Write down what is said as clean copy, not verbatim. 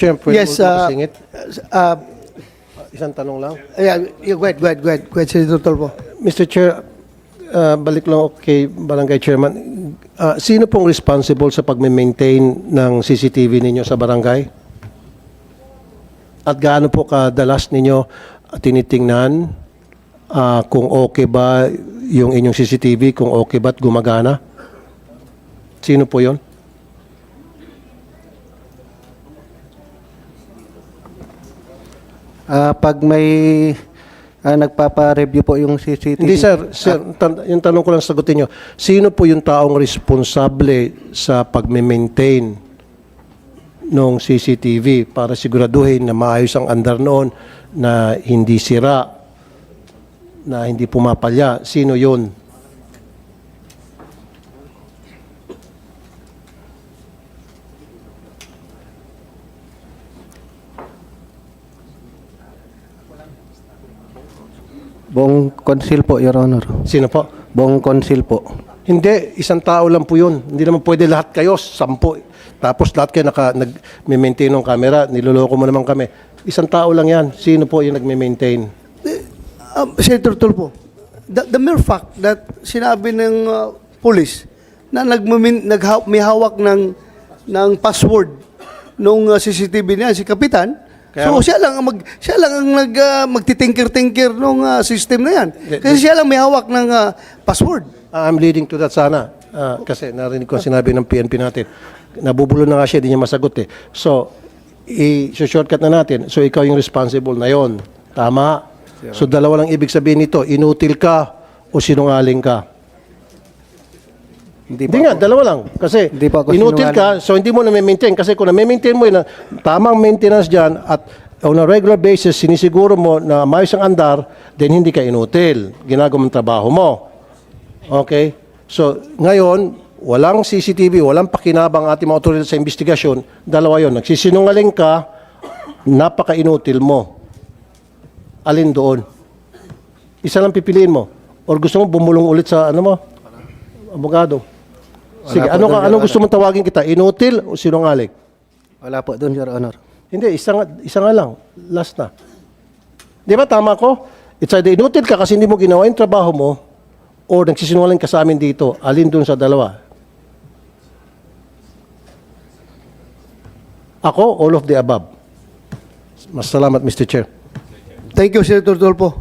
Chair, pwede Yes, mo singit? uh, Isang tanong lang. yeah, go ahead, Senator Tolpo. Mr. Chair, balik lang ako kay Barangay Chairman. Sino pong responsible sa pag-maintain ng CCTV ninyo sa barangay? At gaano po kadalas ninyo tinitingnan kung okay ba yung inyong CCTV, kung okay ba at gumagana? Sino po yon? Pag may nagpapa-review po yung CCTV. Hindi sir, yung tanong ko lang sagutin nyo. Sino po yung taong responsable sa pag-maintain ng CCTV para siguraduhin na maayos ang andar noon, na hindi sira, na hindi pumapalya? Sino yun? Buong council po, Your Honor. Sino po? Buong council po. Hindi, isang tao lang po yun. Hindi naman pwede lahat kayo, 10. Tapos lahat kayo nag-maintain ng camera, niloloko mo naman kami. Isang tao lang yan. Sino po yung nag-maintain? Senator Tolpo, the mere fact that sinabi ng police na may hawak ng password nung CCTV niya, si Kapitan, so siya lang ang magtitinker-tinker nung system na yan. Kasi siya lang may hawak ng password. I'm leading to that sana. Kasi narinig ko ang sinabi ng PNP natin. Nabubulo na nga siya, di niya masagot eh. So, i-shortcut na natin. So, ikaw yung responsible na yon. Tama? So, dalawa lang ibig sabihin nito. Inutil ka o sinungaling ka? Hindi nga, dalawa lang. Kasi Hindi pa ako inutil ka, sinungaling. so hindi mo na-maintain. Kasi kung na-maintain mo yun, tamang maintenance dyan at on a regular basis, sinisiguro mo na maayos ang andar, then hindi ka inutil. Ginagawa mong trabaho mo. Okay? So, ngayon, walang CCTV, walang pakinabang ating mga otoridad sa investigasyon. Dalawa yon. Nagsisinungaling ka, napaka-inutil mo. Alin doon? Isa lang pipiliin mo. Or gusto mo bumulong ulit sa ano mo? Abogado. Sige, anong gusto mong tawagin kita? Inutil o sinungaling? Wala po doon, Your Honor. Hindi, isa nga lang. Last na. Di ba tama ko? It's either inutil ka kasi hindi mo ginawa yung trabaho mo or nagsisinungaling ka sa amin dito. Alin dun sa dalawa? Ako, all of the above. Mas salamat, Mr. Chair. Thank you, Senator Tolpo.